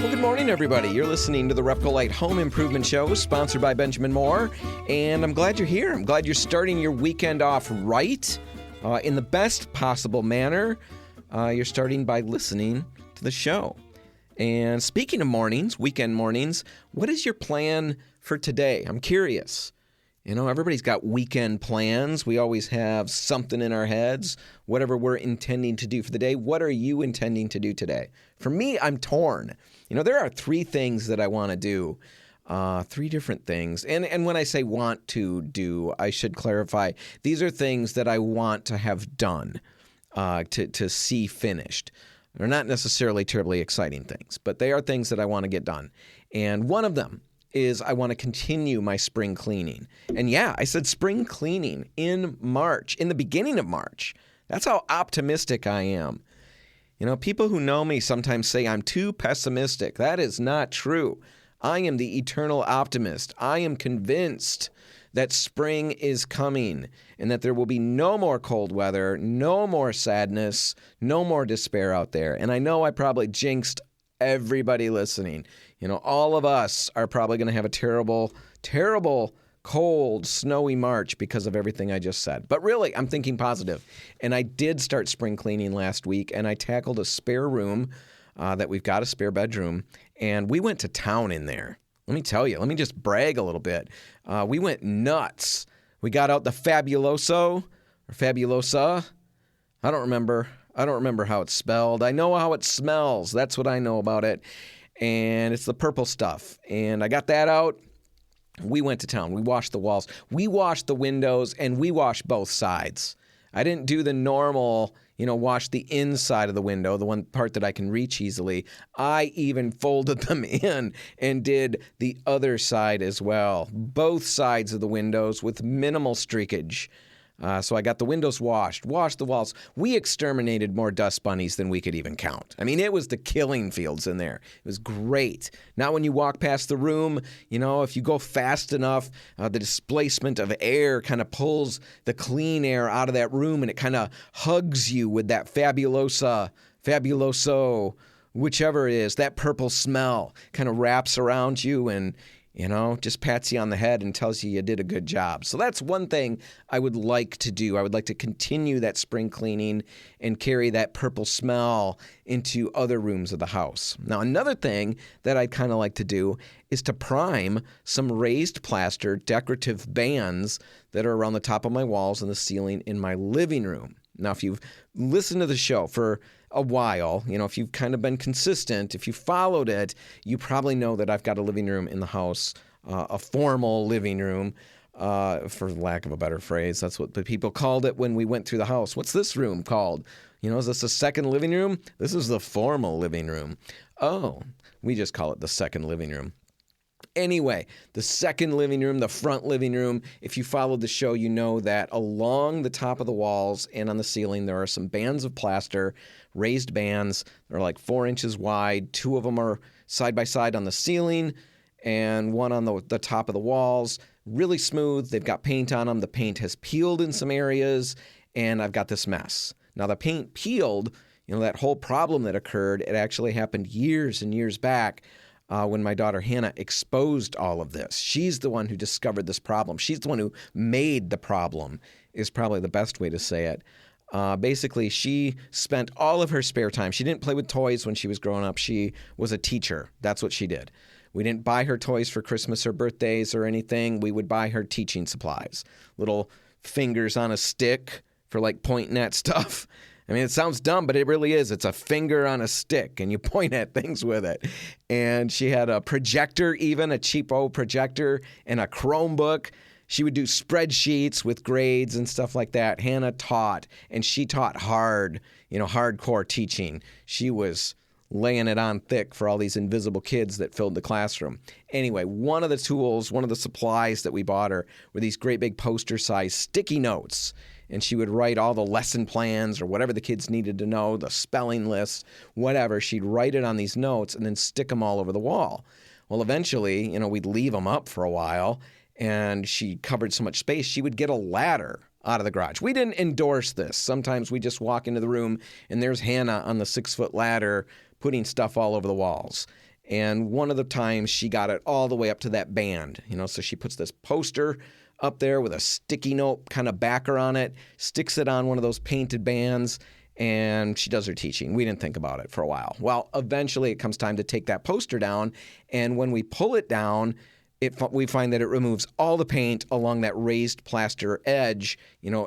Well, good morning, everybody. You're listening to the RepcoLite Home Improvement Show, sponsored by Benjamin Moore, and I'm glad you're here. I'm glad you're starting your weekend off right, in the best possible manner. You're starting by listening to the show. And speaking of mornings, weekend mornings, what is your plan for today? I'm curious. You know, everybody's got weekend plans. We always have something in our heads, whatever we're intending to do for the day. What are you intending to do today? For me, I'm torn. You know, there are three things that I want to do, three different things. And when I say want to do, I should clarify, these are things that I want to have done, to see finished. They're not necessarily terribly exciting things, but they are things that I want to get done. And one of them is I want to continue my spring cleaning. And yeah, I said spring cleaning in March, in the beginning of March. That's how optimistic I am. You know, people who know me sometimes say I'm too pessimistic. That is not true. I am the eternal optimist. I am convinced that spring is coming and that there will be no more cold weather, no more sadness, no more despair out there. And I know I probably jinxed everybody listening. You know, all of us are probably going to have a terrible, terrible, cold, snowy March because of everything I just said. But really, I'm thinking positive. And I did start spring cleaning last week, and I tackled a spare room that we've got, a spare bedroom, and we went to town in there. Let me tell you, let me just brag a little bit. We went nuts. We got out the Fabuloso, or Fabulosa. I don't remember how it's spelled. I know how it smells. That's what I know about it. And it's the purple stuff. And I got that out. We went to town. We washed the walls. We washed the windows, and we washed both sides. I didn't do the normal, wash the inside of the window, the one part that I can reach easily. I even folded them in and did the other side as well. Both sides of the windows with minimal streakage. So I got the windows washed the walls. We exterminated more dust bunnies than we could even count. I mean, it was the killing fields in there. It was great. Now when you walk past the room, if you go fast enough, the displacement of air kind of pulls the clean air out of that room, and it kind of hugs you with that Fabuloso, whichever it is, that purple smell kind of wraps around you and just pats you on the head and tells you did a good job. So that's one thing I would like to do. I would like to continue that spring cleaning and carry that purple smell into other rooms of the house. Now, another thing that I'd kind of like to do is to prime some raised plaster decorative bands that are around the top of my walls and the ceiling in my living room. Now, if you've listened to the show for a while, if you've kind of been consistent, if you followed it, you probably know that I've got a living room in the house, a formal living room, for lack of a better phrase. That's what the people called it when we went through the house. What's this room called? Is this a second living room? This is the formal living room. Oh, we just call it the second living room. Anyway, the second living room, the front living room, if you followed the show, you know that along the top of the walls and on the ceiling, there are some bands of plaster, raised bands. They're like 4 inches wide. 2 of them are side by side on the ceiling and one on the top of the walls. Really smooth. They've got paint on them. The paint has peeled in some areas, and I've got this mess. Now, the paint peeled, that whole problem that occurred, it actually happened years and years back. When my daughter Hannah exposed all of this. She's the one who discovered this problem. She's the one who made the problem, is probably the best way to say it. Basically, she spent all of her spare time. She didn't play with toys when she was growing up. She was a teacher. That's what she did. We didn't buy her toys for Christmas or birthdays or anything. We would buy her teaching supplies. Little fingers on a stick for like pointing at stuff. I mean, it sounds dumb, but it really is. It's a finger on a stick, and you point at things with it. And she had a projector, even a cheap old projector, and a Chromebook. She would do spreadsheets with grades and stuff like that. Hannah taught, and she taught hard, hardcore teaching. She was laying it on thick for all these invisible kids that filled the classroom. Anyway, one of the tools, one of the supplies that we bought her were these great big poster-sized sticky notes. And she would write all the lesson plans or whatever the kids needed to know, the spelling lists, whatever. She'd write it on these notes and then stick them all over the wall. Well, eventually, we'd leave them up for a while, and she covered so much space, she would get a ladder out of the garage. We didn't endorse this. Sometimes we just walk into the room, and there's Hannah on the 6-foot ladder putting stuff all over the walls. And one of the times she got it all the way up to that band, so she puts this poster up there with a sticky note kind of backer on it, sticks it on one of those painted bands, and she does her teaching. We didn't think about it for a while. Well, eventually it comes time to take that poster down, and when we pull it down, we find that it removes all the paint along that raised plaster edge,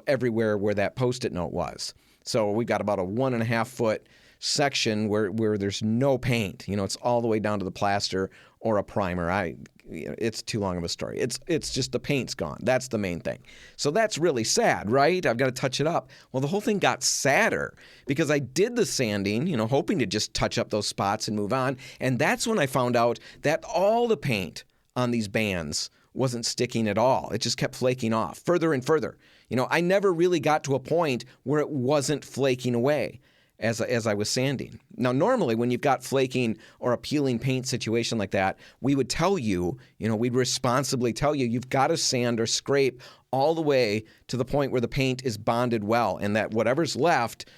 everywhere where that Post-it note was. So we got about a 1.5 foot section where there's no paint. It's all the way down to the plaster or a primer. It's too long of a story. It's just the paint's gone. That's the main thing. So that's really sad, right? I've got to touch it up. Well, the whole thing got sadder because I did the sanding, hoping to just touch up those spots and move on. And that's when I found out that all the paint on these bands wasn't sticking at all. It just kept flaking off further and further. I never really got to a point where it wasn't flaking away as I was sanding. Now, normally when you've got flaking or a peeling paint situation like that, we would tell you, we'd responsibly tell you, you've got to sand or scrape all the way to the point where the paint is bonded well, and that whatever's left,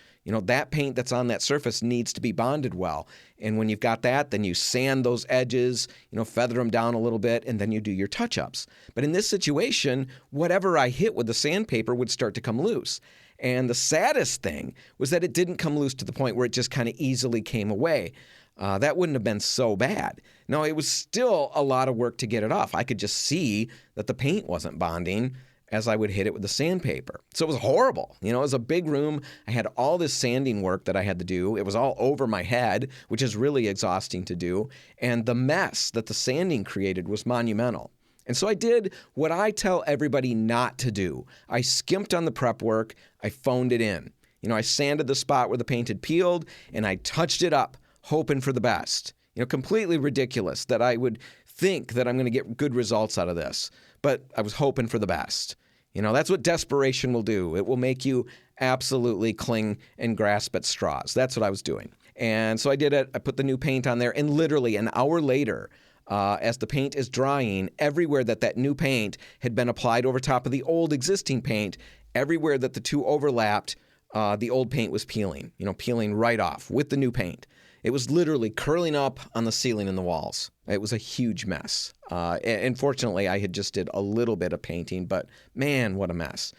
that paint that's on that surface needs to be bonded well. And when you've got that, then you sand those edges, feather them down a little bit, and then you do your touch-ups. But in this situation, whatever I hit with the sandpaper would start to come loose. And the saddest thing was that it didn't come loose to the point where it just kind of easily came away. That wouldn't have been so bad. No, it was still a lot of work to get it off. I could just see that the paint wasn't bonding as I would hit it with the sandpaper. So it was horrible. It was a big room. I had all this sanding work that I had to do. It was all over my head, which is really exhausting to do. And the mess that the sanding created was monumental. And so I did what I tell everybody not to do. I skimped on the prep work. I phoned it in. I sanded the spot where the paint had peeled, and I touched it up, hoping for the best. Completely ridiculous that I would think that I'm going to get good results out of this. But I was hoping for the best. That's what desperation will do. It will make you absolutely cling and grasp at straws. That's what I was doing. And so I did it. I put the new paint on there, and literally an hour later, as the paint is drying, everywhere that new paint had been applied over top of the old existing paint, everywhere that the two overlapped, the old paint was peeling, peeling right off with the new paint. It was literally curling up on the ceiling and the walls. It was a huge mess. And fortunately, I had just did a little bit of painting, but man, what a mess.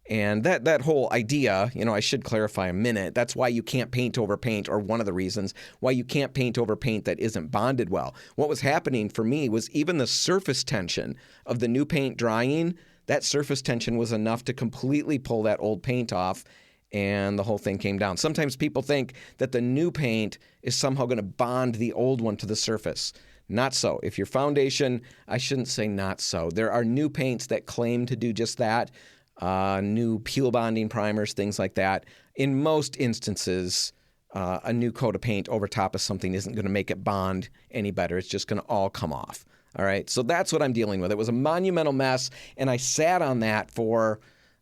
And that whole idea, I should clarify a minute, that's why you can't paint over paint, or one of the reasons why you can't paint over paint that isn't bonded well. What was happening for me was even the surface tension of the new paint drying, that surface tension was enough to completely pull that old paint off, and the whole thing came down. Sometimes people think that the new paint is somehow going to bond the old one to the surface. Not so. If your foundation, I shouldn't say not so. There are new paints that claim to do just that, new peel bonding primers, things like that. In most instances, a new coat of paint over top of something isn't going to make it bond any better. It's just going to all come off. All right, so that's what I'm dealing with. It was a monumental mess, and I sat on that for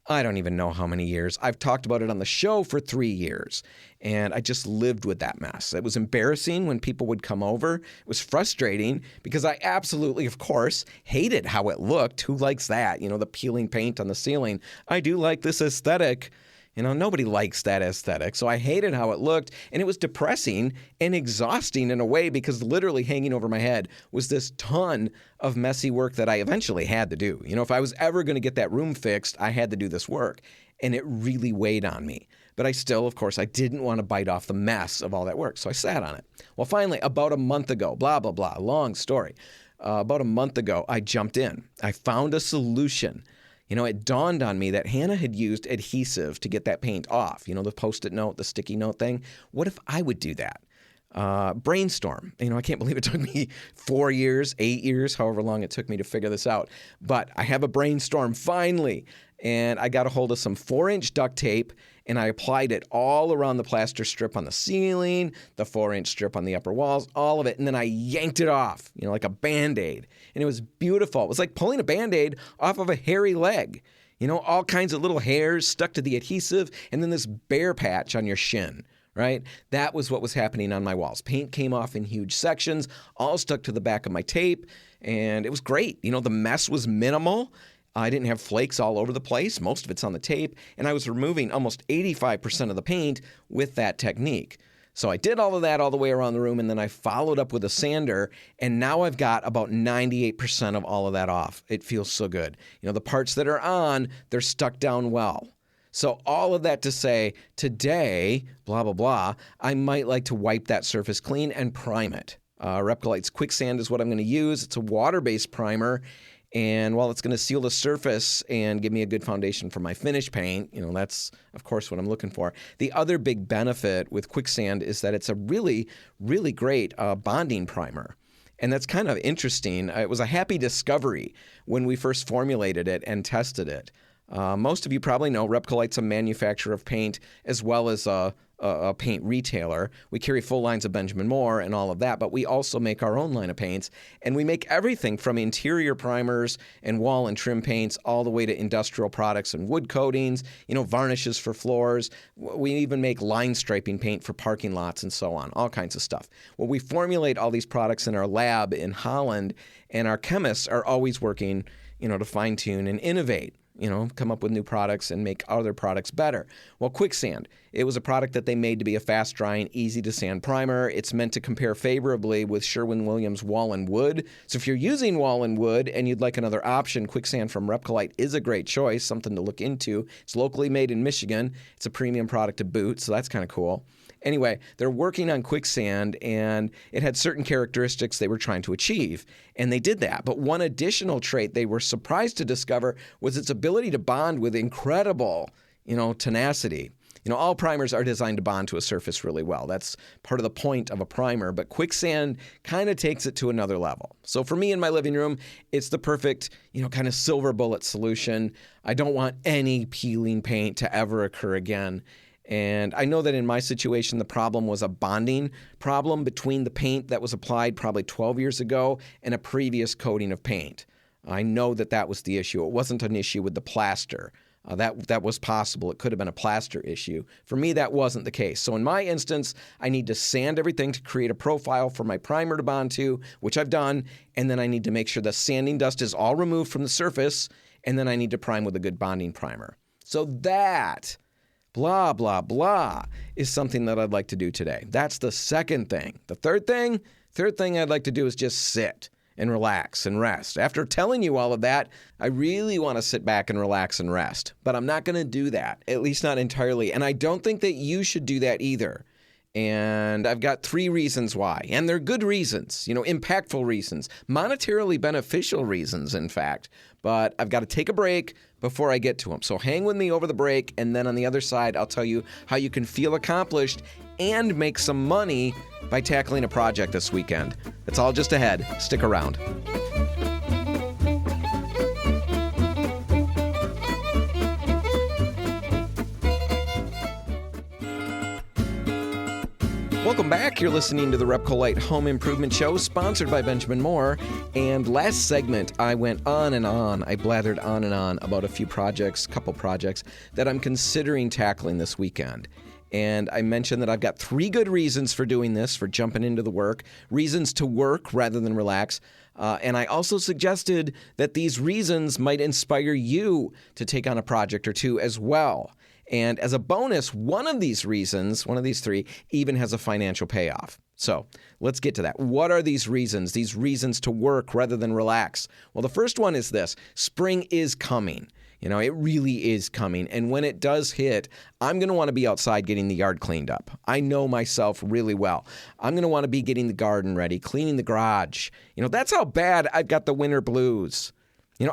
I don't even know how many years. I've talked about it on the show for 3 years, and I just lived with that mess. It was embarrassing when people would come over. It was frustrating because I absolutely, of course, hated how it looked. Who likes that? The peeling paint on the ceiling. I do like this aesthetic. Nobody likes that aesthetic. So I hated how it looked, and it was depressing and exhausting in a way because literally hanging over my head was this ton of messy work that I eventually had to do. If I was ever going to get that room fixed, I had to do this work, and it really weighed on me. But I still, of course, I didn't want to bite off the mess of all that work, so I sat on it. Well, finally, about a month ago, blah, blah, blah, long story. About a month ago, I jumped in. I found a solution. It dawned on me that Hannah had used adhesive to get that paint off, the Post-it note, the sticky note thing. What if I would do that? Brainstorm. I can't believe it took me 4 years, 8 years, however long it took me to figure this out. But I have a brainstorm finally, and I got a hold of some 4-inch duct tape, and I applied it all around the plaster strip on the ceiling, the 4-inch strip on the upper walls, all of it, and then I yanked it off, like a Band-Aid. And it was beautiful. It was like pulling a Band-Aid off of a hairy leg. All kinds of little hairs stuck to the adhesive, and then this bare patch on your shin, right? That was what was happening on my walls. Paint came off in huge sections, all stuck to the back of my tape, and it was great. The mess was minimal. I didn't have flakes all over the place. Most of it's on the tape, and I was removing almost 85% of the paint with that technique. So I did all of that all the way around the room, and then I followed up with a sander, and now I've got about 98% of all of that off. It feels so good. The parts that are on, they're stuck down well. So all of that to say, today, blah, blah, blah, I might like to wipe that surface clean and prime it. RepcoLite's Quicksand is what I'm going to use. It's a water-based primer. And while it's going to seal the surface and give me a good foundation for my finish paint, that's, of course, what I'm looking for. The other big benefit with Quicksand is that it's a really, really great bonding primer. And that's kind of interesting. It was a happy discovery when we first formulated it and tested it. Most of you probably know RepcoLite's a manufacturer of paint as well as a paint retailer. We carry full lines of Benjamin Moore and all of that, but we also make our own line of paints. And we make everything from interior primers and wall and trim paints all the way to industrial products and wood coatings, varnishes for floors. We even make line striping paint for parking lots and so on, all kinds of stuff. Well, we formulate all these products in our lab in Holland, and our chemists are always working, to fine-tune and innovate. Come up with new products and make other products better. Well, Quicksand, it was a product that they made to be a fast-drying, easy-to-sand primer. It's meant to compare favorably with Sherwin-Williams Wall and Wood. So if you're using Wall and Wood and you'd like another option, Quicksand from RepcoLite is a great choice, something to look into. It's locally made in Michigan. It's a premium product to boot, so that's kind of cool. Anyway, they're working on Quicksand, and it had certain characteristics they were trying to achieve, and they did that. But one additional trait they were surprised to discover was its ability to bond with incredible, tenacity. All primers are designed to bond to a surface really well. That's part of the point of a primer, but Quicksand kind of takes it to another level. So for me in my living room, it's the perfect, kind of silver bullet solution. I don't want any peeling paint to ever occur again. And I know that in my situation, the problem was a bonding problem between the paint that was applied probably 12 years ago and a previous coating of paint. I know that was the issue. It wasn't an issue with the plaster. That was possible. It could have been a plaster issue. For me, that wasn't the case. So in my instance, I need to sand everything to create a profile for my primer to bond to, which I've done, and then I need to make sure the sanding dust is all removed from the surface, and then I need to prime with a good bonding primer. So that, blah, blah, blah, is something that I'd like to do today. That's the second thing. The third thing I'd like to do is just sit and relax and rest. After telling you all of that, I really want to sit back and relax and rest. But I'm not going to do that, at least not entirely. And I don't think that you should do that either. And I've got 3 reasons why. And they're good reasons, impactful reasons, monetarily beneficial reasons, in fact. But I've got to take a break before I get to them. So hang with me over the break, and then on the other side, I'll tell you how you can feel accomplished and make some money by tackling a project this weekend. It's all just ahead. Stick around. Welcome back. You're listening to the RepcoLite Home Improvement Show, sponsored by Benjamin Moore. And last segment, I went on and on. I blathered on and on about a couple projects that I'm considering tackling this weekend. And I mentioned that I've got 3 good reasons for doing this, for jumping into the work, reasons to work rather than relax. And I also suggested that these reasons might inspire you to take on a project or two as well. And as a bonus, one of these 3, even has a financial payoff. So let's get to that. What are these reasons to work rather than relax? Well, the first one is this. Spring is coming. It really is coming. And when it does hit, I'm going to want to be outside getting the yard cleaned up. I know myself really well. I'm going to want to be getting the garden ready, cleaning the garage. That's how bad I've got the winter blues.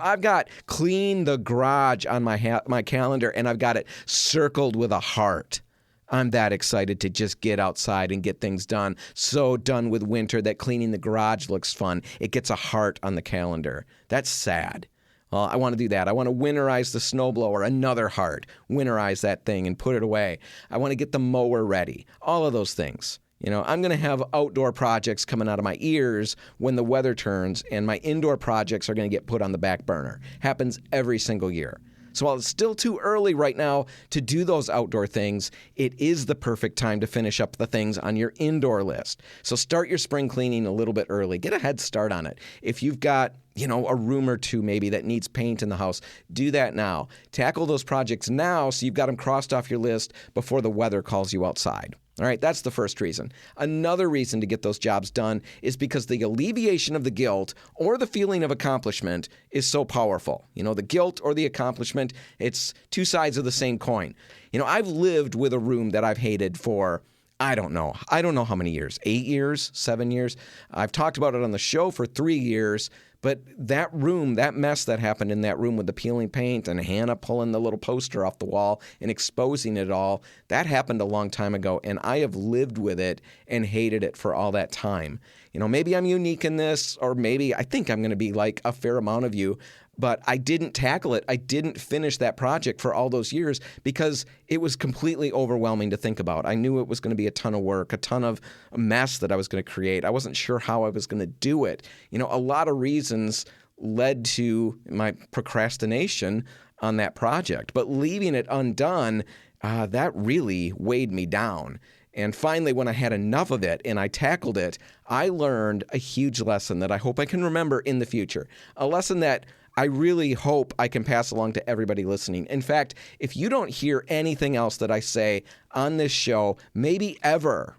I've got clean the garage on my calendar, and I've got it circled with a heart. I'm that excited to just get outside and get things done. So done with winter that cleaning the garage looks fun. It gets a heart on the calendar. That's sad. I want to do that. I want to winterize the snowblower, another heart. Winterize that thing and put it away. I want to get the mower ready. All of those things. I'm going to have outdoor projects coming out of my ears when the weather turns, and my indoor projects are going to get put on the back burner. Happens every single year. So while it's still too early right now to do those outdoor things, it is the perfect time to finish up the things on your indoor list. So start your spring cleaning a little bit early. Get a head start on it. If you've got, a room or two maybe that needs paint in the house, do that now. Tackle those projects now so you've got them crossed off your list before the weather calls you outside. All right, that's the first reason. Another reason to get those jobs done is because the alleviation of the guilt or the feeling of accomplishment is so powerful. The guilt or the accomplishment, it's two sides of the same coin. I've lived with a room that I've hated for, I don't know how many years, 8 years, 7 years. I've talked about it on the show for 3 years. But that room, that mess that happened in that room with the peeling paint and Hannah pulling the little poster off the wall and exposing it all, that happened a long time ago, and I have lived with it and hated it for all that time. Maybe I'm unique in this, or maybe I think I'm going to be like a fair amount of you, but I didn't tackle it. I didn't finish that project for all those years because it was completely overwhelming to think about. I knew it was going to be a ton of work, a ton of mess that I was going to create. I wasn't sure how I was going to do it. A lot of reasons led to my procrastination on that project, but leaving it undone, that really weighed me down. And finally, when I had enough of it and I tackled it, I learned a huge lesson that I hope I can remember in the future. A lesson that I really hope I can pass along to everybody listening. In fact, if you don't hear anything else that I say on this show, maybe ever,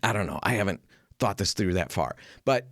I don't know, I haven't thought this through that far, but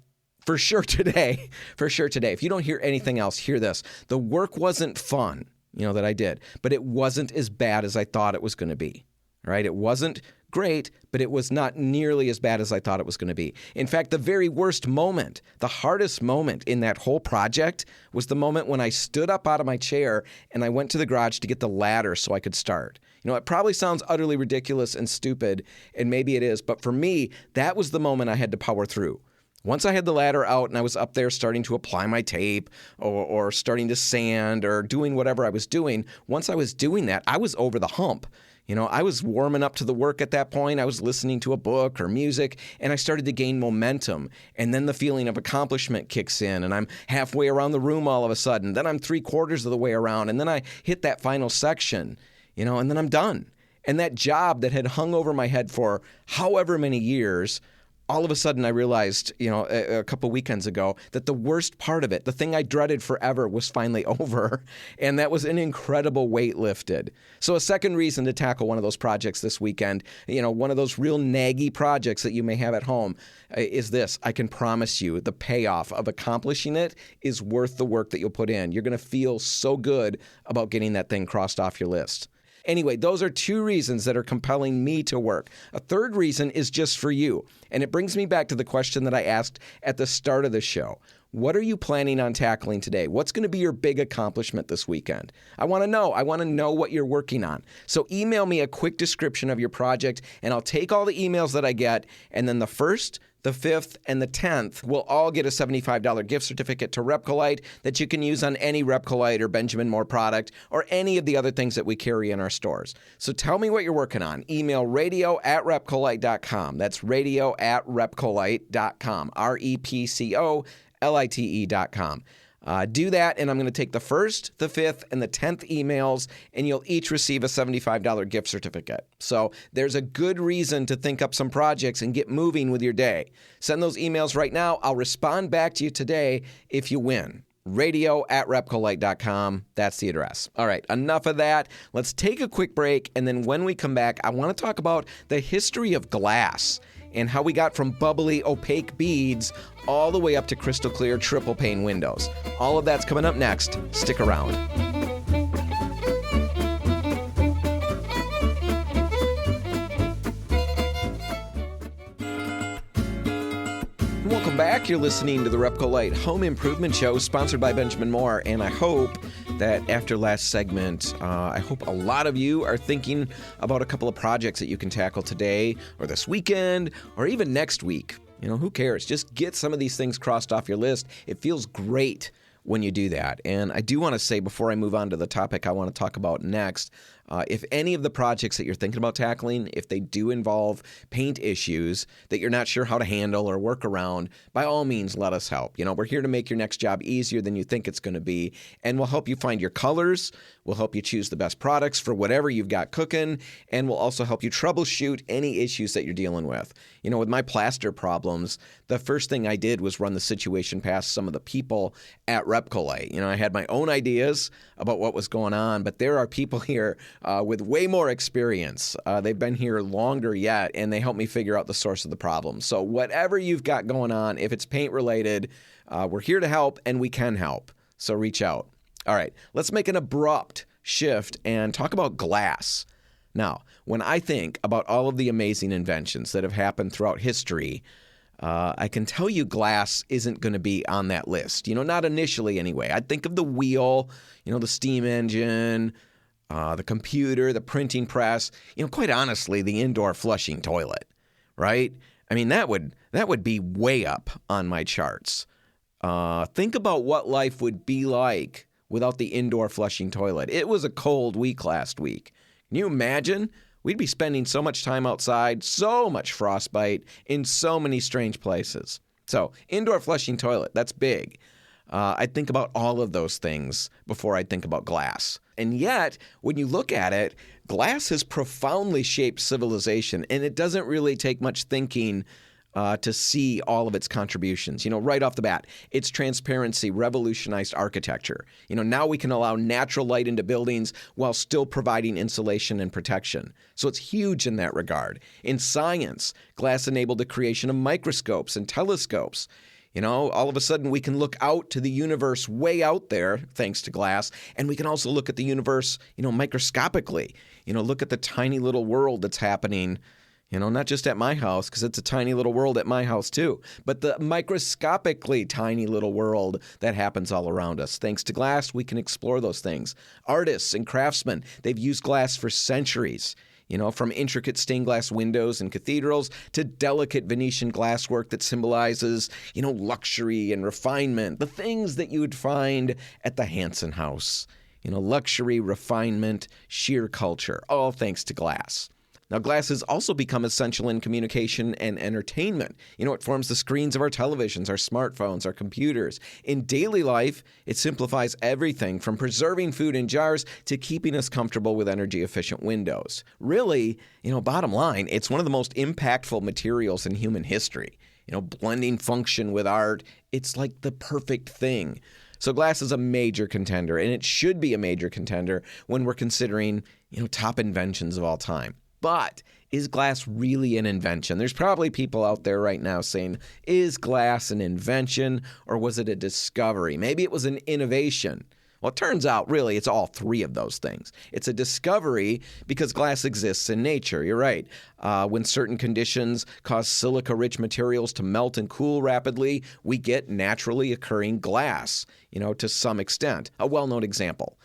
for sure today, if you don't hear anything else, hear this. The work wasn't fun, that I did, but it wasn't as bad as I thought it was going to be, right? It wasn't great, but it was not nearly as bad as I thought it was going to be. In fact, the very worst moment, the hardest moment in that whole project was the moment when I stood up out of my chair and I went to the garage to get the ladder so I could start. It probably sounds utterly ridiculous and stupid, and maybe it is, but for me, that was the moment I had to power through. Once I had the ladder out and I was up there starting to apply my tape or starting to sand or doing whatever I was doing, once I was doing that, I was over the hump. I was warming up to the work at that point. I was listening to a book or music, and I started to gain momentum. And then the feeling of accomplishment kicks in, and I'm halfway around the room all of a sudden. Then I'm 3/4 of the way around, and then I hit that final section, and then I'm done. And that job that had hung over my head for however many years, all of a sudden I realized, a couple weekends ago that the worst part of it, the thing I dreaded forever, was finally over. And that was an incredible weight lifted. So a second reason to tackle one of those projects this weekend, one of those real naggy projects that you may have at home, is this. I can promise you the payoff of accomplishing it is worth the work that you'll put in. You're going to feel so good about getting that thing crossed off your list. Anyway, those are two reasons that are compelling me to work. A third reason is just for you. And it brings me back to the question that I asked at the start of the show. What are you planning on tackling today? What's going to be your big accomplishment this weekend? I want to know. I want to know what you're working on. So email me a quick description of your project, and I'll take all the emails that I get, and then the 1st, the 5th, and the 10th will all get a $75 gift certificate to RepcoLite that you can use on any RepcoLite or Benjamin Moore product or any of the other things that we carry in our stores. So tell me what you're working on. Email radio@repcolite.com. That's radio@repcolite.com. RepcoLite.com. Do that, and I'm going to take the 1st, the 5th, and the 10th emails, and you'll each receive a $75 gift certificate. So there's a good reason to think up some projects and get moving with your day. Send those emails right now. I'll respond back to you today if you win. radio@repcolite.com. That's the address. All right, enough of that. Let's take a quick break, and then when we come back, I want to talk about the history of glass and how we got from bubbly, opaque beads all the way up to crystal clear triple pane windows. All of that's coming up next. Stick around. Welcome back. You're listening to the RepcoLite Home Improvement Show, sponsored by Benjamin Moore, and I hope that after last segment, I hope a lot of you are thinking about a couple of projects that you can tackle today or this weekend or even next week. Who cares? Just get some of these things crossed off your list. It feels great when you do that. And I do want to say, before I move on to the topic I want to talk about next, if any of the projects that you're thinking about tackling, if they do involve paint issues that you're not sure how to handle or work around, by all means, let us help. We're here to make your next job easier than you think it's going to be, and we'll help you find your colors, we'll help you choose the best products for whatever you've got cooking, and we'll also help you troubleshoot any issues that you're dealing with. With my plaster problems, the first thing I did was run the situation past some of the people at RepcoLite. I had my own ideas about what was going on, but there are people here with way more experience. They've been here longer yet, and they help me figure out the source of the problem. So whatever you've got going on, if it's paint related, we're here to help, and we can help. So reach out. All right, let's make an abrupt shift and talk about glass. Now, when I think about all of the amazing inventions that have happened throughout history, I can tell you glass isn't going to be on that list. Not initially anyway. I'd think of the wheel, the steam engine, the computer, the printing press, quite honestly, the indoor flushing toilet, right? I mean, that would be way up on my charts. Think about what life would be like without the indoor flushing toilet. It was a cold week last week. Can you imagine? We'd be spending so much time outside, so much frostbite, in so many strange places. So, indoor flushing toilet, that's big. I think about all of those things before I think about glass. And yet, when you look at it, glass has profoundly shaped civilization, and it doesn't really take much thinking to see all of its contributions. Right off the bat, its transparency revolutionized architecture. Now we can allow natural light into buildings while still providing insulation and protection. So it's huge in that regard. In science, glass enabled the creation of microscopes and telescopes. All of a sudden we can look out to the universe way out there thanks to glass, and we can also look at the universe, microscopically. Look at the tiny little world that's happening, not just at my house, because it's a tiny little world at my house too, but the microscopically tiny little world that happens all around us. Thanks to glass, we can explore those things. Artists and craftsmen, they've used glass for centuries. From intricate stained glass windows in cathedrals to delicate Venetian glasswork that symbolizes, luxury and refinement, the things that you would find at the Hansen house. Luxury, refinement, sheer culture, all thanks to glass. Now, glass has also become essential in communication and entertainment. It forms the screens of our televisions, our smartphones, our computers. In daily life, it simplifies everything from preserving food in jars to keeping us comfortable with energy-efficient windows. Really, bottom line, it's one of the most impactful materials in human history. Blending function with art, it's like the perfect thing. So glass is a major contender, and it should be a major contender when we're considering, top inventions of all time. But is glass really an invention? There's probably people out there right now saying, is glass an invention or was it a discovery? Maybe it was an innovation. Well, it turns out, really, it's all three of those things. It's a discovery because glass exists in nature. You're right. When certain conditions cause silica-rich materials to melt and cool rapidly, we get naturally occurring glass, to some extent. A well-known example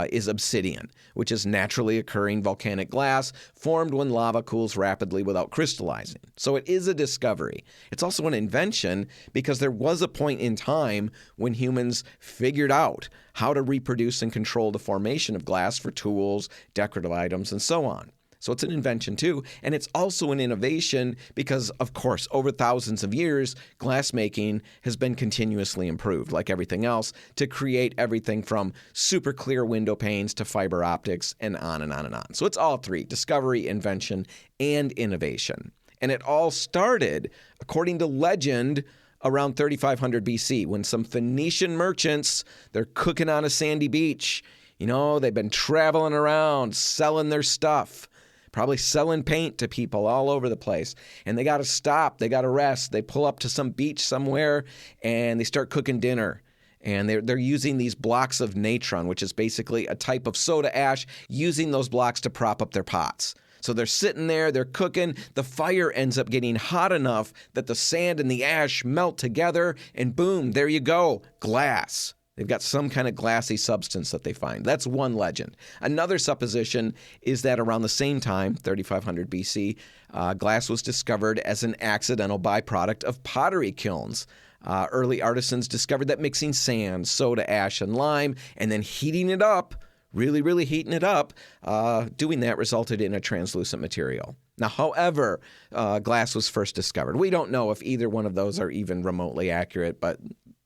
is obsidian, which is naturally occurring volcanic glass formed when lava cools rapidly without crystallizing. So it is a discovery. It's also an invention because there was a point in time when humans figured out how to reproduce and control the formation of glass for tools, decorative items, and so on. So it's an invention too, and it's also an innovation because, of course, over thousands of years, glassmaking has been continuously improved, like everything else, to create everything from super clear window panes to fiber optics and on and on and on. So it's all three: discovery, invention, and innovation. And it all started, according to legend, around 3500 BC, when some Phoenician merchants, they're cooking on a sandy beach. They've been traveling around, selling their stuff, probably selling paint to people all over the place. And they got to stop, they got to rest. They pull up to some beach somewhere and they start cooking dinner. And they're using these blocks of natron, which is basically a type of soda ash, using those blocks to prop up their pots. So they're sitting there, they're cooking, the fire ends up getting hot enough that the sand and the ash melt together, and boom, there you go, glass. They've got some kind of glassy substance that they find. That's one legend. Another supposition is that around the same time, 3500 BC, glass was discovered as an accidental byproduct of pottery kilns. Early artisans discovered that mixing sand, soda ash, and lime, and then heating it up, really heating it up, doing that resulted in a translucent material. Now, however, glass was first discovered. We don't know if either one of those are even remotely accurate, but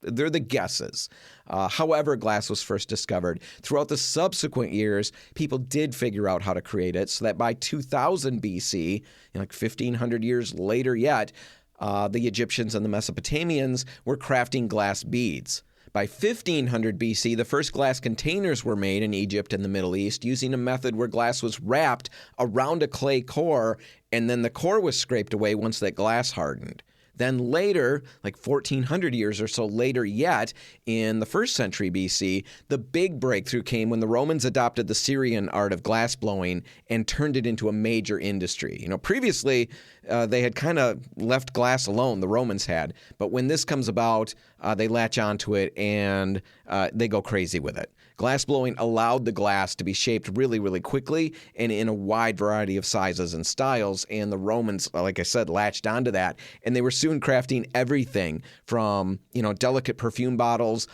they're the guesses. However, glass was first discovered. Throughout the subsequent years, people did figure out how to create it, so that by 2000 BC, like 1500 years later yet, the Egyptians and the Mesopotamians were crafting glass beads. By 1500 BC, the first glass containers were made in Egypt and the Middle East using a method where glass was wrapped around a clay core, and then the core was scraped away once that glass hardened. Then later, like 1400 years or so later yet, in the 1st century BC, the big breakthrough came when the Romans adopted the Syrian art of glass blowing and turned it into a major industry. Previously, they had kind of left glass alone, the Romans had. But when this comes about, they latch onto it and they go crazy with it. Glass blowing allowed the glass to be shaped really, really quickly and in a wide variety of sizes and styles. And the Romans, like I said, latched onto that. And they were soon crafting everything from, delicate perfume bottles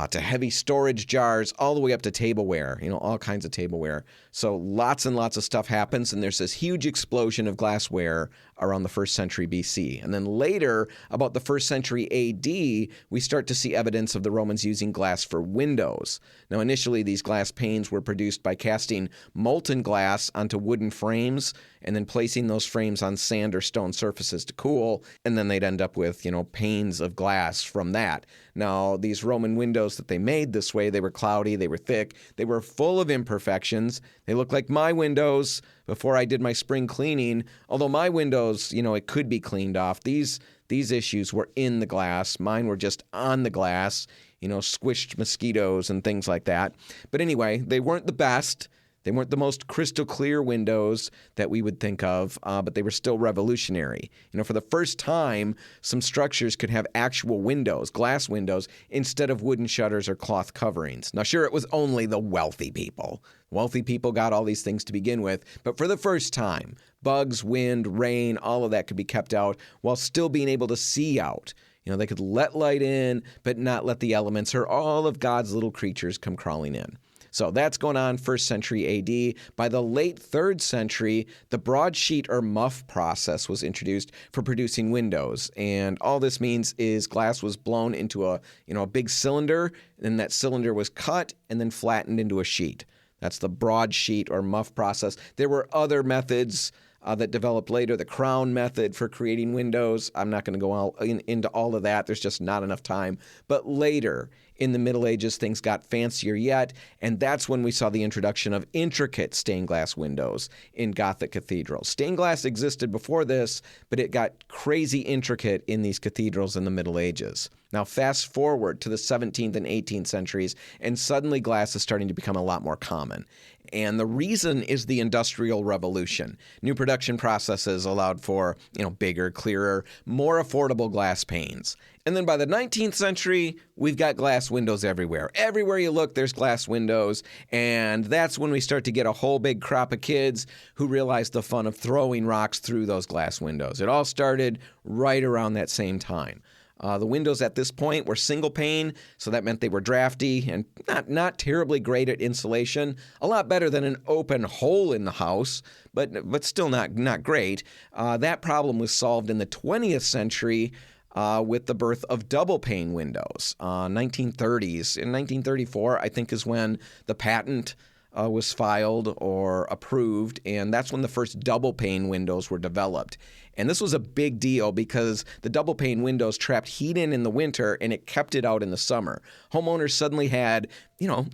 to heavy storage jars, all the way up to tableware, all kinds of tableware. So lots and lots of stuff happens, and there's this huge explosion of glassware around the 1st century BC. And then later, about the 1st century AD, we start to see evidence of the Romans using glass for windows. Now, initially, these glass panes were produced by casting molten glass onto wooden frames and then placing those frames on sand or stone surfaces to cool, and then they'd end up with, panes of glass from that. Now, these Roman windows that they made this way, they were cloudy, they were thick, they were full of imperfections. They looked like my windows before I did my spring cleaning, although my windows, it could be cleaned off. These issues were in the glass. Mine were just on the glass, squished mosquitoes and things like that. But anyway, they weren't the best. They weren't the most crystal clear windows that we would think of, but they were still revolutionary. For the first time, some structures could have actual windows, glass windows, instead of wooden shutters or cloth coverings. Now, sure, it was only the wealthy people. Wealthy people got all these things to begin with, but for the first time, bugs, wind, rain, all of that could be kept out while still being able to see out. They could let light in, but not let the elements or all of God's little creatures come crawling in. So that's going on 1st century AD. By the late 3rd century, the broadsheet or muff process was introduced for producing windows. And all this means is glass was blown into a big cylinder, and that cylinder was cut and then flattened into a sheet. That's the broadsheet or muff process. There were other methods that developed later, the crown method for creating windows. I'm not going to go into all of that. There's just not enough time. But later, in the Middle Ages, things got fancier yet, and that's when we saw the introduction of intricate stained glass windows in Gothic cathedrals. Stained glass existed before this, but it got crazy intricate in these cathedrals in the Middle Ages. Now, fast forward to the 17th and 18th centuries, and suddenly glass is starting to become a lot more common. And the reason is the Industrial Revolution. New production processes allowed for, bigger, clearer, more affordable glass panes. And then by the 19th century, we've got glass windows everywhere. Everywhere you look, there's glass windows. And that's when we start to get a whole big crop of kids who realize the fun of throwing rocks through those glass windows. It all started right around that same time. The windows at this point were single pane, so that meant they were drafty and not terribly great at insulation. A lot better than an open hole in the house, but still not great. That problem was solved in the 20th century with the birth of double pane windows. 1930s. In 1934, I think, is when the patent was filed or approved, and that's when the first double pane windows were developed. And this was a big deal because the double pane windows trapped heat in the winter and it kept it out in the summer. Homeowners suddenly had,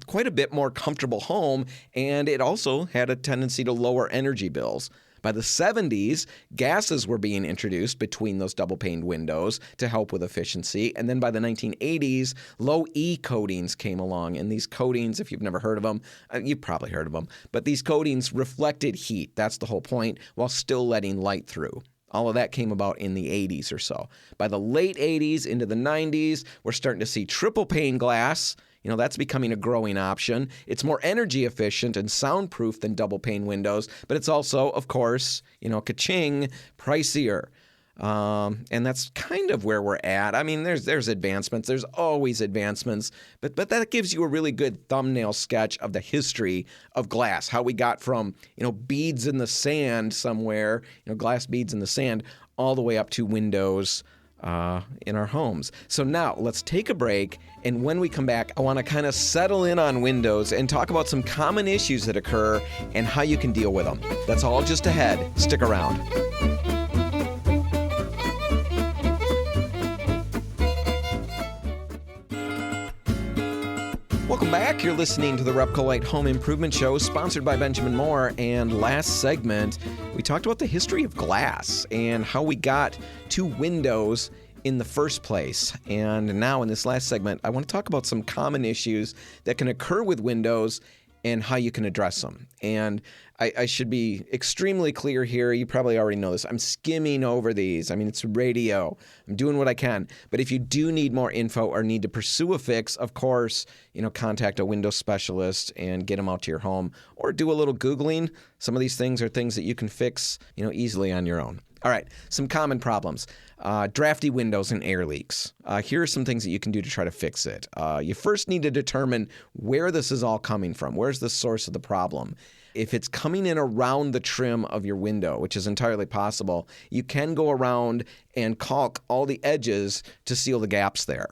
quite a bit more comfortable home, and it also had a tendency to lower energy bills. By the 70s, gases were being introduced between those double-paned windows to help with efficiency. And then by the 1980s, low-E coatings came along. And these coatings, if you've never heard of them, you've probably heard of them, but these coatings reflected heat. That's the whole point, while still letting light through. All of that came about in the 80s or so. By the late 80s into the 90s, we're starting to see triple-pane glass. That's becoming a growing option. It's more energy efficient and soundproof than double pane windows, but it's also, of course, ka-ching, pricier. And that's kind of where we're at. I mean, there's advancements. There's always advancements, but that gives you a really good thumbnail sketch of the history of glass, how we got from, beads in the sand somewhere, glass beads in the sand, all the way up to windows in our homes. So now let's take a break, and when we come back, I want to kind of settle in on windows and talk about some common issues that occur and how you can deal with them. That's all just ahead. Stick around. Welcome back. You're listening to the RepcoLite Home Improvement Show, sponsored by Benjamin Moore. And last segment, we talked about the history of glass and how we got to windows in the first place. And now in this last segment, I want to talk about some common issues that can occur with windows and how you can address them. And I should be extremely clear here. You probably already know this. I'm skimming over these. I mean, it's radio. I'm doing what I can. But if you do need more info or need to pursue a fix, of course, contact a window specialist and get them out to your home, or do a little Googling. Some of these things are things that you can fix, easily on your own. All right, some common problems. Drafty windows and air leaks. Here are some things that you can do to try to fix it. You first need to determine where this is all coming from. Where's the source of the problem? If it's coming in around the trim of your window, which is entirely possible, you can go around and caulk all the edges to seal the gaps there.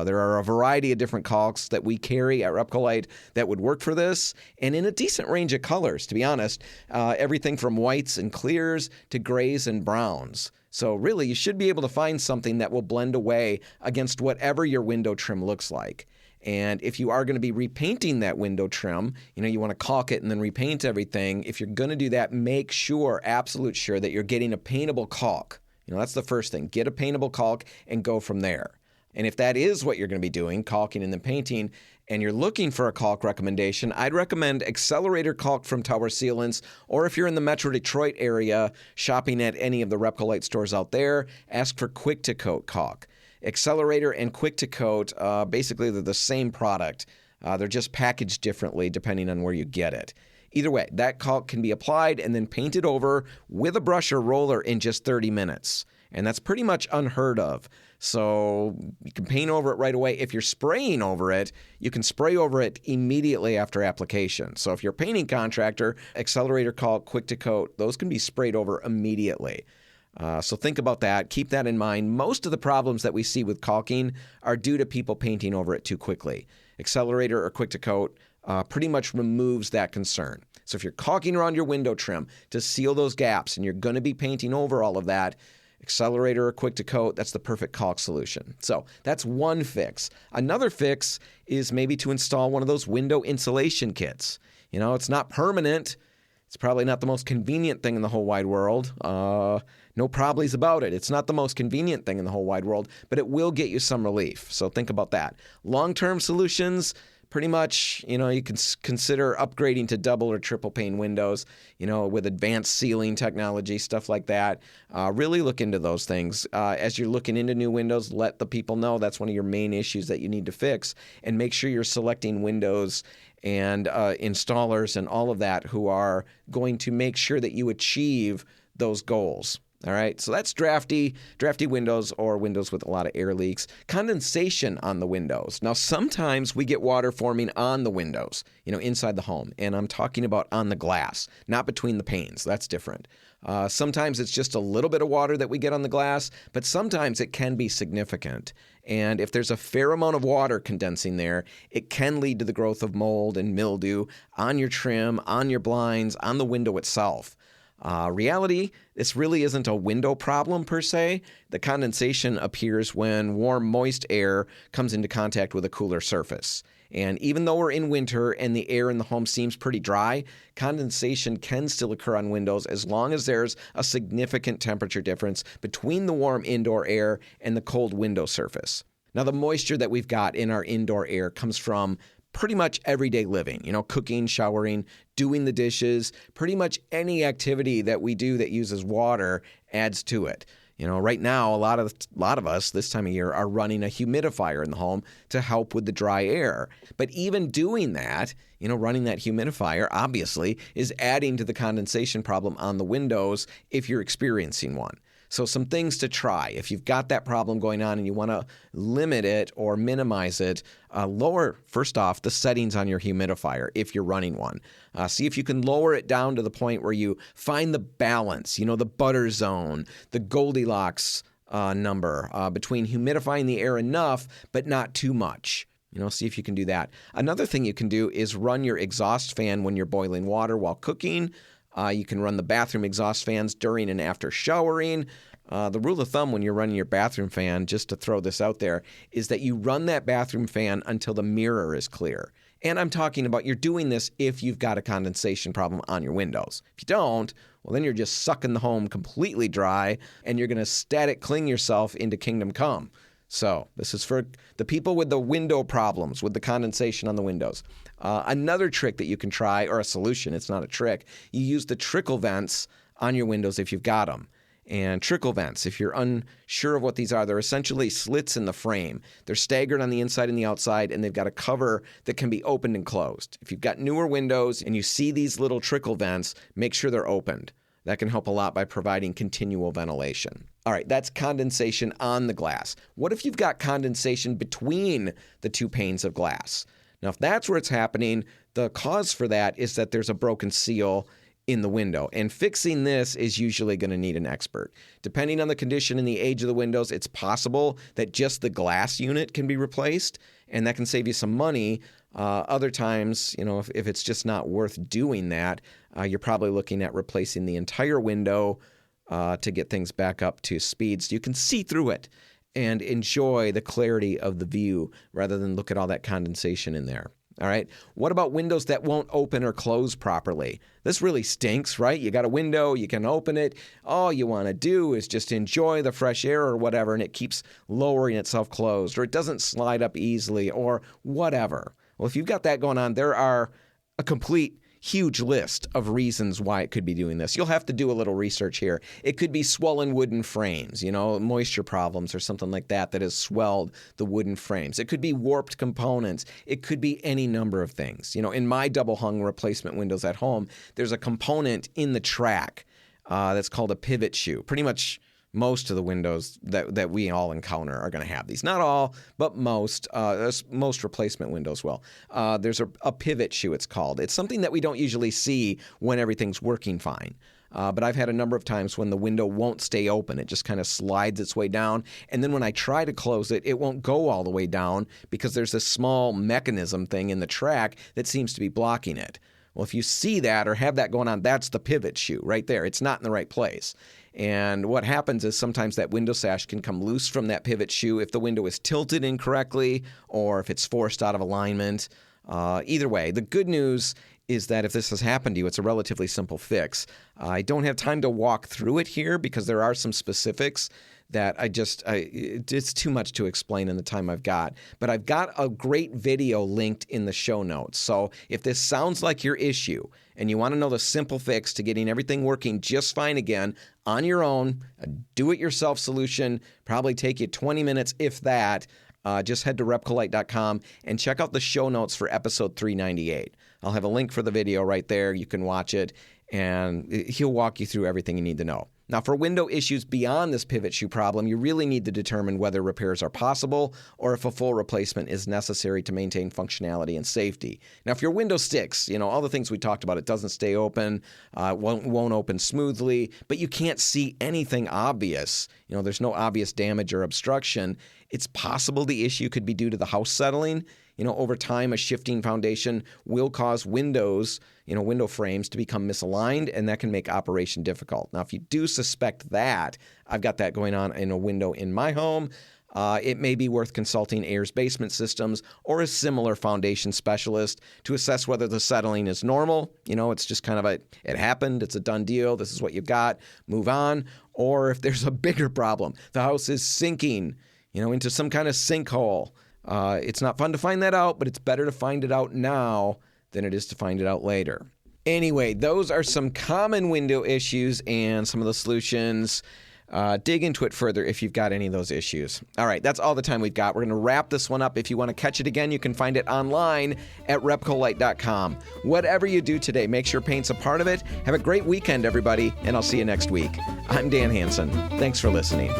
There are a variety of different caulks that we carry at RepcoLite that would work for this, and in a decent range of colors, to be honest. Everything from whites and clears to grays and browns. So really, you should be able to find something that will blend away against whatever your window trim looks like. And if you are going to be repainting that window trim, you want to caulk it and then repaint everything. If you're going to do that, make sure, absolute sure, that you're getting a paintable caulk. That's the first thing. Get a paintable caulk and go from there. And if that is what you're going to be doing, caulking and then painting, and you're looking for a caulk recommendation, I'd recommend Accelerator Caulk from Tower Sealants, or if you're in the Metro Detroit area, shopping at any of the RepcoLite stores out there, ask for Quick to Coat caulk. Accelerator and Quick to Coat, basically they're the same product. They're just packaged differently depending on where you get it. Either way, that caulk can be applied and then painted over with a brush or roller in just 30 minutes. And that's pretty much unheard of. So you can paint over it right away. If you're spraying over it, you can spray over it immediately after application. So if you're a painting contractor, Accelerator Caulk, Quick to Coat, those can be sprayed over immediately. So think about that. Keep that in mind. Most of the problems that we see with caulking are due to people painting over it too quickly. Accelerator or Quick to Coat pretty much removes that concern. So if you're caulking around your window trim to seal those gaps and you're going to be painting over all of that, Accelerator or Quick to Coat, that's the perfect caulk solution. So that's one fix. Another fix is maybe to install one of those window insulation kits. It's not permanent. It's probably not the most convenient thing in the whole wide world. No probablys about it. It's not the most convenient thing in the whole wide world, but it will get you some relief. So think about that. Long-term solutions, pretty much, you can consider upgrading to double or triple pane windows, with advanced sealing technology, stuff like that. Really look into those things. As you're looking into new windows, let the people know that's one of your main issues that you need to fix, and make sure you're selecting windows and installers and all of that who are going to make sure that you achieve those goals. All right, so that's drafty windows or windows with a lot of air leaks. Condensation on the windows. Now, sometimes we get water forming on the windows, inside the home. And I'm talking about on the glass, not between the panes. That's different. Sometimes it's just a little bit of water that we get on the glass, but sometimes it can be significant. And if there's a fair amount of water condensing there, it can lead to the growth of mold and mildew on your trim, on your blinds, on the window itself. Reality, this really isn't a window problem per se. The condensation appears when warm, moist air comes into contact with a cooler surface. And even though we're in winter and the air in the home seems pretty dry, condensation can still occur on windows as long as there's a significant temperature difference between the warm indoor air and the cold window surface. Now, the moisture that we've got in our indoor air comes from pretty much everyday living, cooking, showering, doing the dishes, pretty much any activity that we do that uses water adds to it. Right now, a lot of us this time of year are running a humidifier in the home to help with the dry air. But even doing that, running that humidifier obviously is adding to the condensation problem on the windows if you're experiencing one. So some things to try. If you've got that problem going on and you want to limit it or minimize it, lower, first off, the settings on your humidifier if you're running one. See if you can lower it down to the point where you find the balance, the butter zone, the Goldilocks number between humidifying the air enough but not too much. See if you can do that. Another thing you can do is run your exhaust fan when you're boiling water while cooking. You can run the bathroom exhaust fans during and after showering. The rule of thumb when you're running your bathroom fan, just to throw this out there, is that you run that bathroom fan until the mirror is clear. And I'm talking about you're doing this if you've got a condensation problem on your windows. If you don't, well, then you're just sucking the home completely dry, and you're going to static cling yourself into kingdom come. So this is for the people with the window problems, with the condensation on the windows. Another trick that you can try, or a solution, it's not a trick, you use the trickle vents on your windows if you've got them. And trickle vents, if you're unsure of what these are, they're essentially slits in the frame. They're staggered on the inside and the outside, and they've got a cover that can be opened and closed. If you've got newer windows and you see these little trickle vents, make sure they're opened. That can help a lot by providing continual ventilation. All right, that's condensation on the glass. What if you've got condensation between the two panes of glass? Now, if that's where it's happening, the cause for that is that there's a broken seal in the window. And fixing this is usually going to need an expert. Depending on the condition and the age of the windows, it's possible that just the glass unit can be replaced, and that can save you some money. Other times, if it's just not worth doing that, you're probably looking at replacing the entire window to get things back up to speed so you can see through it and enjoy the clarity of the view rather than look at all that condensation in there. All right. What about windows that won't open or close properly? This really stinks, right? You got a window, you can open it. All you want to do is just enjoy the fresh air or whatever, and it keeps lowering itself closed, or it doesn't slide up easily, or whatever. Well, if you've got that going on, there are a complete huge list of reasons why it could be doing this. You'll have to do a little research here. It could be swollen wooden frames, moisture problems or something like that has swelled the wooden frames. It could be warped components. It could be any number of things. In my double hung replacement windows at home, there's a component in the track that's called a pivot shoe. Pretty much most of the windows that we all encounter are going to have these. Not all, but most. Most replacement windows will. There's a pivot shoe, it's called. It's something that we don't usually see when everything's working fine. But I've had a number of times when the window won't stay open. It just kind of slides its way down. And then when I try to close it, it won't go all the way down because there's this small mechanism thing in the track that seems to be blocking it. Well, if you see that or have that going on, that's the pivot shoe right there. It's not in the right place. And what happens is sometimes that window sash can come loose from that pivot shoe if the window is tilted incorrectly or if it's forced out of alignment. Either way, the good news is that if this has happened to you, it's a relatively simple fix. I don't have time to walk through it here because there are some specifics that it's too much to explain in the time I've got. But I've got a great video linked in the show notes. So if this sounds like your issue and you want to know the simple fix to getting everything working just fine again on your own, a do-it-yourself solution, probably take you 20 minutes, if that, just head to RepcoLite.com and check out the show notes for episode 398. I'll have a link for the video right there. You can watch it, and he'll walk you through everything you need to know. Now, for window issues beyond this pivot shoe problem, you really need to determine whether repairs are possible or if a full replacement is necessary to maintain functionality and safety. Now, if your window sticks, all the things we talked about, it doesn't stay open, won't open smoothly, but you can't see anything obvious, there's no obvious damage or obstruction, it's possible the issue could be due to the house settling. Over time, a shifting foundation will cause windows, window frames to become misaligned, and that can make operation difficult. Now, if you do suspect that, I've got that going on in a window in my home, it may be worth consulting Ayers Basement Systems or a similar foundation specialist to assess whether the settling is normal. It's just kind of it happened, it's a done deal, this is what you've got, move on. Or if there's a bigger problem, the house is sinking, into some kind of sinkhole. It's not fun to find that out, but it's better to find it out now than it is to find it out later. Anyway, those are some common window issues and some of the solutions. Dig into it further if you've got any of those issues. All right, that's all the time we've got. We're going to wrap this one up. If you want to catch it again, you can find it online at RepcoLite.com. Whatever you do today, make sure paint's a part of it. Have a great weekend, everybody, and I'll see you next week. I'm Dan Hansen. Thanks for listening.